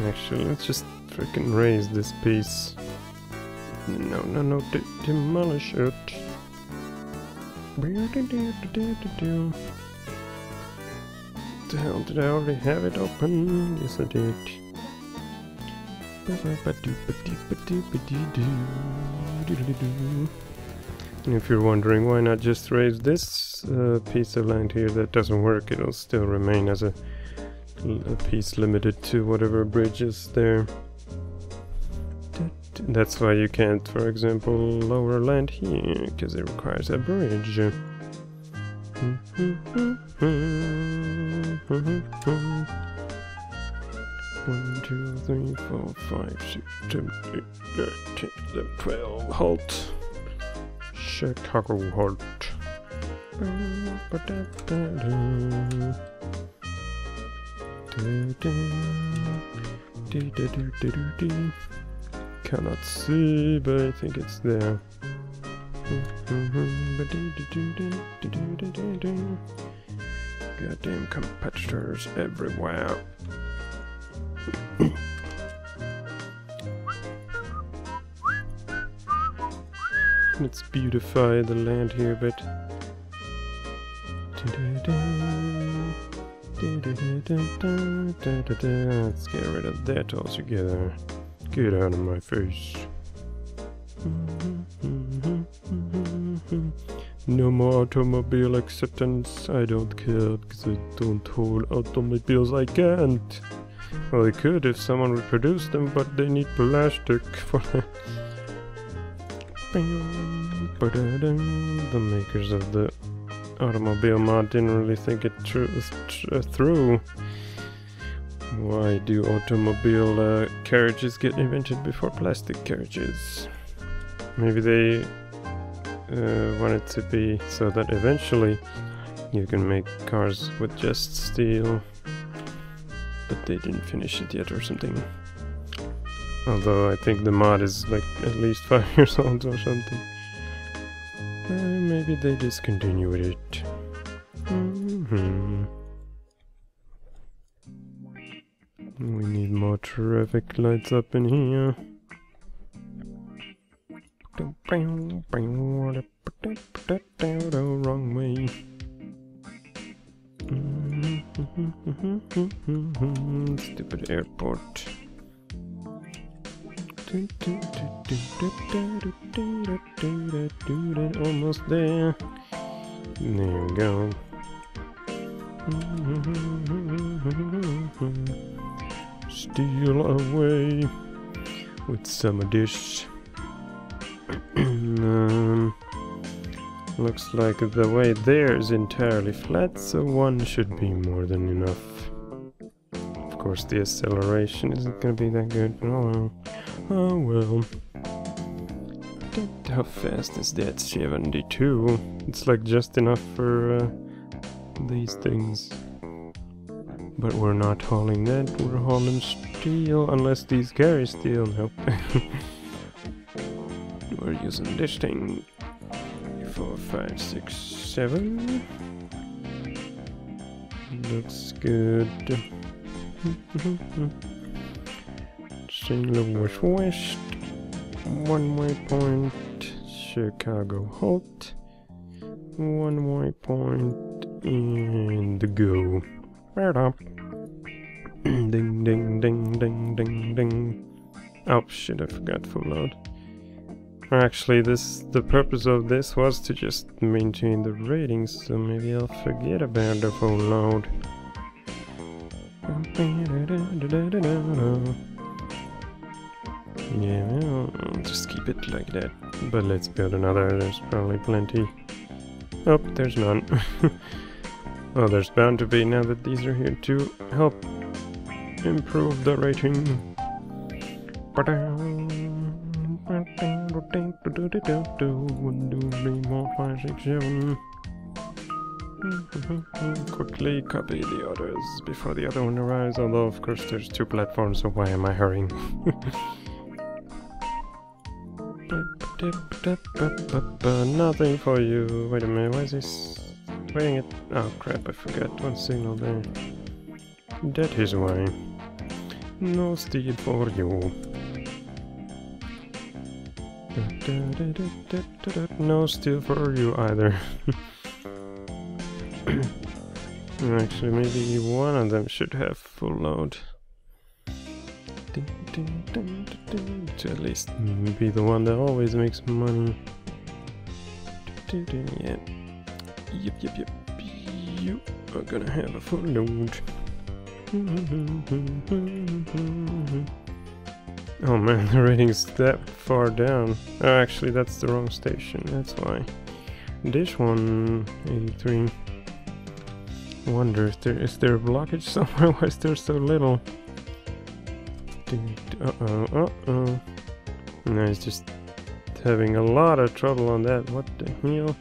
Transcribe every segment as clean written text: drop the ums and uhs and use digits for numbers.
Actually, let's just freaking raise this piece. No, demolish it. The hell, did I already have it open? Yes, I did. And if you're wondering why not just raise this piece of land here that doesn't work, it'll still remain as a piece limited to whatever bridge is there. That's why you can't, for example, lower land here, because it requires a bridge. 1, 2, 3, 4, 5, 6, 7, 8, 9, 10, 11, 12. Halt. Chicago halt. Cannot see, but I think it's there. Goddamn competitors everywhere. Let's beautify the land here a bit. Let's get rid of that altogether. Get out of my face. No more automobile acceptance. I don't care because I don't hold automobiles. I can't. Well, they could if someone would produce them, but they need plastic for that. The makers of the automobile mod didn't really think it through. Why do automobile carriages get invented before plastic carriages? Maybe they want it to be so that eventually you can make cars with just steel, but they didn't finish it yet or something. Although I think the mod is like at least 5 years old or something. Maybe they discontinued it. We need more traffic lights up in here. Wrong way. Stupid airport. Almost there. There we go. Steal away with some of this. Looks like the way there is entirely flat, so 1 should be more than enough. Of course, the acceleration isn't gonna be that good. Oh well. How fast is that? 72. It's like just enough for these things. But we're not hauling that, we're hauling steel, unless these carry steel. Nope. We're using this thing. 4, 5, 6, 7. Looks good. St. Louis West. 1 waypoint. Chicago halt. 1 waypoint. And go. Right up. Ding ding ding ding ding ding. Oh shit, I forgot full load. Actually, the purpose of this was to just maintain the ratings, so maybe I'll forget about the full load. Yeah, I'll just keep it like that. But let's build another, there's probably plenty. Oh, there's none. Oh, there's bound to be now that these are here to help improve the rating. 1, 2, 3, 4, 5, 6, 7. Quickly copy the others before the other one arrives, although of course there's 2 platforms, so why am I hurrying? Nothing for you. Wait a minute, why is this Dang it. Oh crap, I forgot one signal there. That is why. No steel for you. No steel for you either. Actually, maybe one of them should have full load. To at least be the one that always makes money. Yeah. Yep. You are gonna have a full load. Oh man, the rating's that far down. Oh, actually, that's the wrong station. That's why. This one, 83. I wonder if is there a blockage somewhere? Why is there so little? Uh-oh. No, he's just having a lot of trouble on that. What the hell?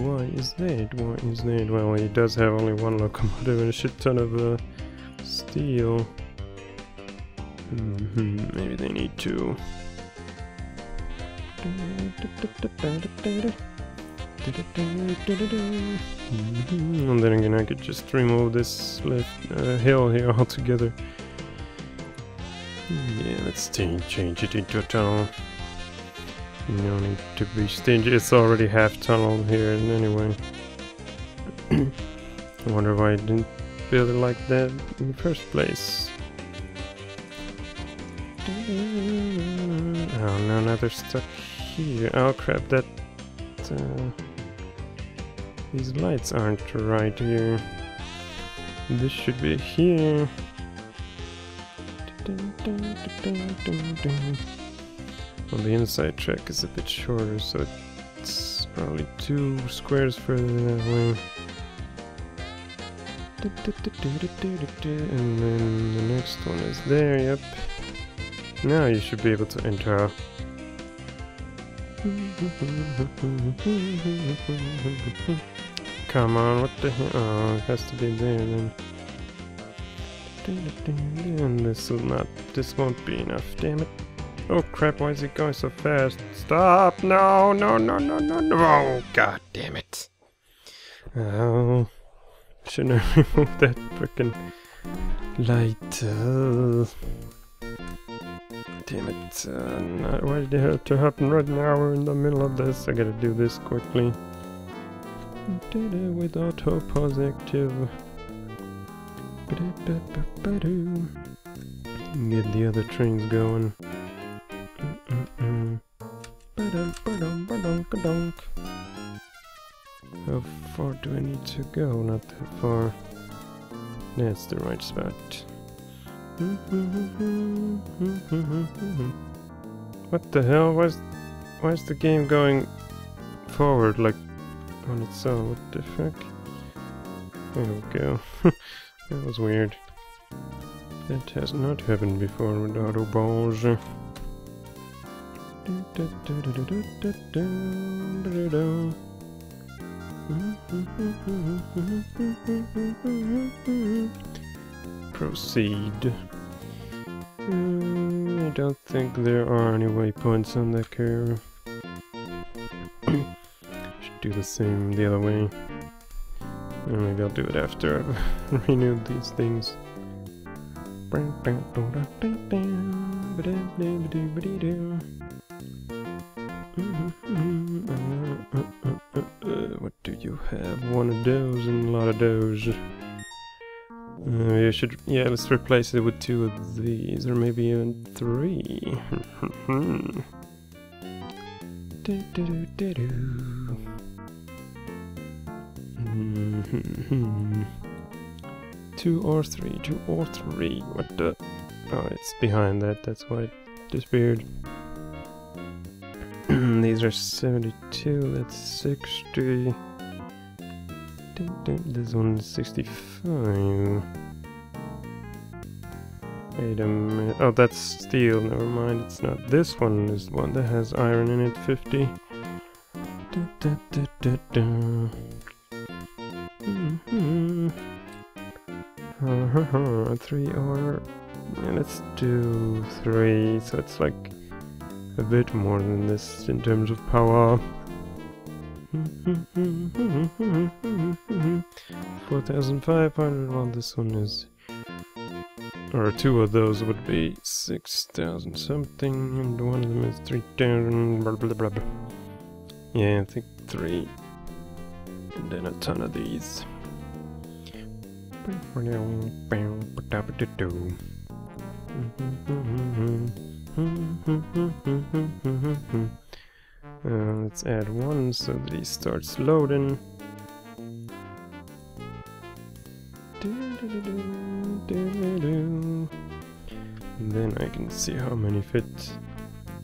Why is that? Well, he does have only one locomotive and a shit ton of steel. Maybe they need two. And then again, I could just remove this left hill here altogether. Yeah, let's change it into a tunnel. No need to be stingy. It's already half tunnel here anyway. I wonder why I didn't build it like that in the first place. Oh no, now they're stuck here. Oh crap, that these lights aren't right here. This should be here. Well, the inside track is a bit shorter, so it's probably 2 squares further that way. And then the next one is there, yep. Now you should be able to enter. Come on, what the hell? Oh, it has to be there then. And this won't be enough, damn it. Oh crap, why is it going so fast? Stop! No! Oh, god damn it. Oh. Shouldn't I remove that frickin' light? Damn it. Why did it have to happen right now? We're in the middle of this. I gotta do this quickly. With auto pause active. Get the other trains going. How far do I need to go? Not that far. That's the right spot. What the hell? Why is the game going forward like on its own? What the fuck? There we go. That was weird. That has not happened before with Autobahn. Proceed. I don't think there are any waypoints on that curve. Should do the same the other way. Or maybe I'll do it after I've renewed these things. What do you have? One of those and a lot of those. You should, yeah, let's replace it with 2 of these, or maybe even 3. 2 or 3, 2 or 3. What the? Oh, it's behind that. That's why it disappeared. These are 72. That's 60. This one is 65. Wait a minute. Oh, that's steel. Never mind. It's not. This one is the one that has iron in it. 50. 3 or... Yeah, let's do 3. So it's like a bit more than this in terms of power. 4,500. Well, this one is, or two of those would be 6,000 something, and one of them is 3,000. Blah blah blah blah. Yeah, I think 3, and then a ton of these. Let's add one so that he starts loading. And then I can see how many fit.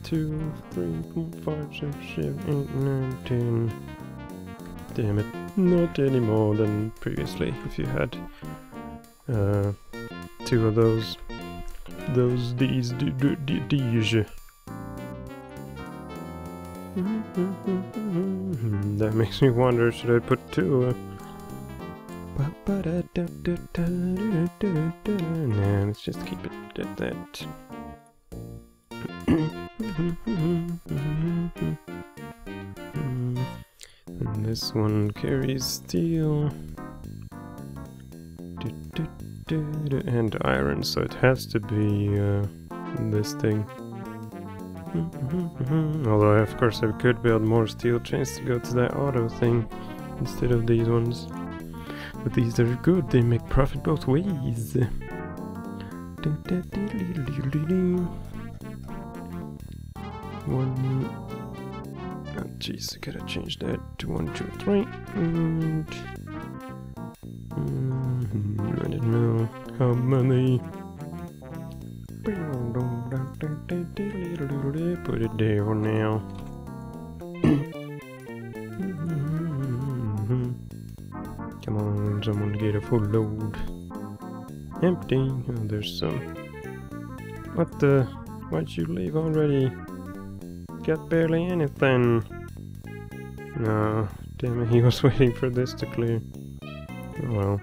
2, 3, 4, 5, 6, 7, 8, 9, 10. Damn it, not any more than previously. If you had 2 of those these. That makes me wonder, should I put 2? Nah, let's just keep it at that. And this one carries steel and iron, so it has to be this thing. Although of course I could build more steel chains to go to that auto thing instead of these ones. But these are good, they make profit both ways. One. Oh jeez, I gotta change that to 1, 2, 3. And I don't know how many. Put it there now. Come on, someone get a full load. Empty. Oh, there's some. What the? Why'd you leave already? Got barely anything. No, damn it, he was waiting for this to clear. Oh well.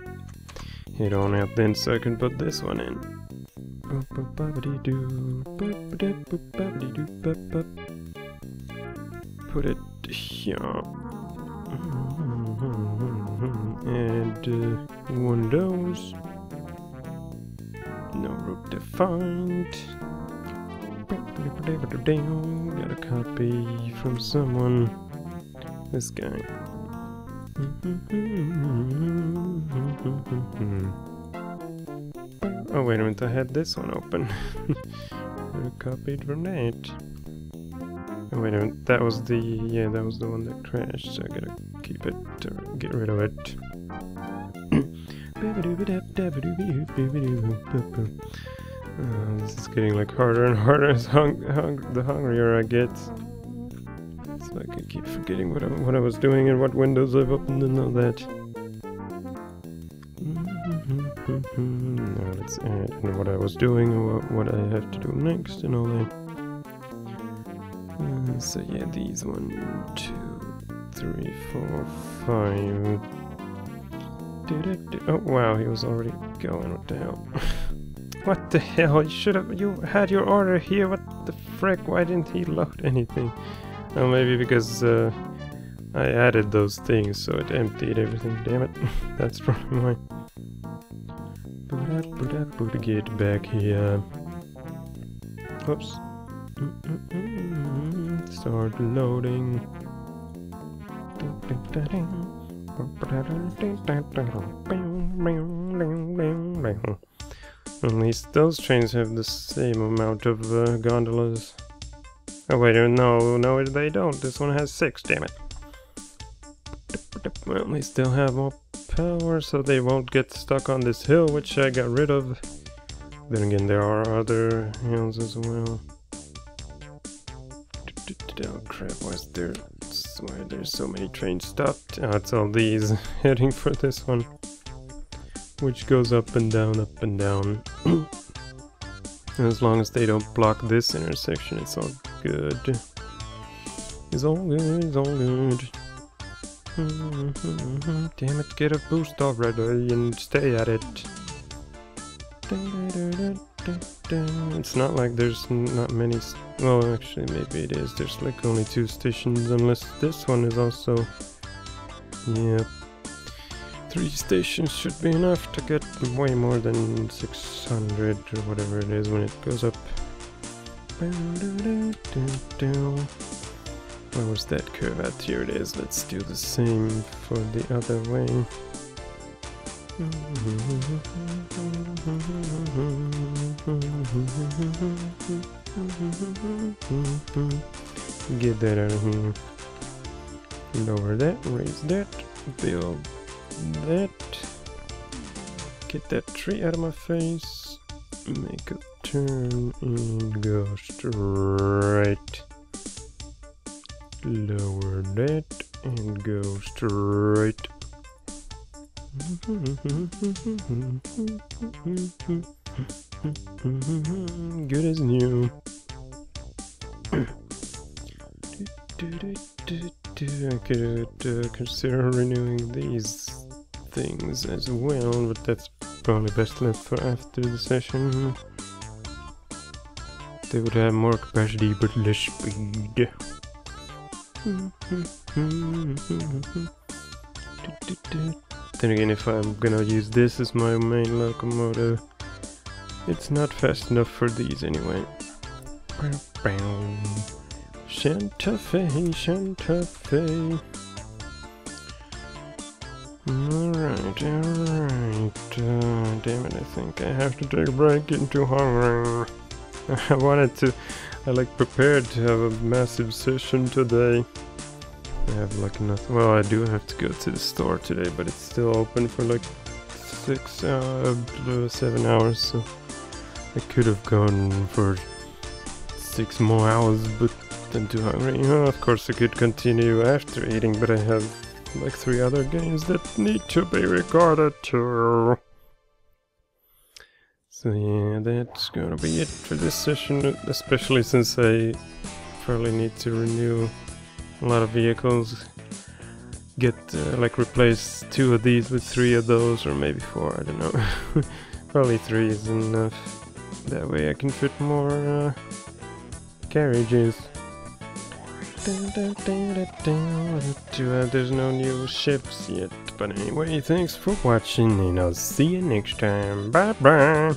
Head on out then so I can put this one in. Put it here. And one of those. No route defined. Got a copy from someone. This guy. Oh wait a minute, I had this one open. I copied from that. Oh wait a minute, that was the, yeah, that was the one that crashed, so I gotta keep it, or get rid of it. This is getting like harder and harder as the hungrier I get. So I can keep forgetting what I was doing and what windows I've opened and all that. Now let's add what I was doing or what I have to do next and all that. So yeah, these 1, 2, 3, 4, 5. Oh wow, he was already going. What the hell? What the hell? You had your order here. What the frick? Why didn't he load anything? Oh, maybe because I added those things, so it emptied everything. Damn it. That's probably why. Get back here. Oops. Start loading. At least those trains have the same amount of gondolas. Oh wait, no, they don't. This one has 6, damn it. Well, they still have more power, so they won't get stuck on this hill, which I got rid of. Then again, there are other hills as well. Oh crap, why there's so many trains stopped? Oh, it's all these heading for this one. Which goes up and down, up and down. As long as they don't block this intersection, it's all good. It's all good, it's all good. Damn it, get a boost already and stay at it. It's not like there's not many. Well, actually, maybe it is. There's like only 2 stations, unless this one is also. Yeah. 3 stations should be enough to get way more than 600 or whatever it is when it goes up. Where was that curve at? Here it is. Let's do the same for the other way. Get that out of here. Lower that, raise that, build that. Get that tree out of my face. Make a turn and go straight. Lower that and go straight. Good as new. I could consider renewing these things as well, but that's probably best left for after the session. They would have more capacity but less speed. Then again, if I'm gonna use this as my main locomotive, it's not fast enough for these anyway. Santa Fe, Santa Fe. Alright. Damn it, I think I have to take a break, getting too hungry. I like prepared to have a massive session today. I have like nothing. Well, I do have to go to the store today, but it's still open for like 7 hours, so I could have gone for 6 more hours, but I'm too hungry. Of course I could continue after eating, but I have like 3 other games that need to be recorded too. So yeah, that's gonna be it for this session, especially since I probably need to renew a lot of vehicles. Get like replace 2 of these with 3 of those, or maybe 4, I don't know. Probably 3 is enough. That way I can fit more carriages. There's no new ships yet, but anyway, thanks for watching and I'll see you next time. Bye bye.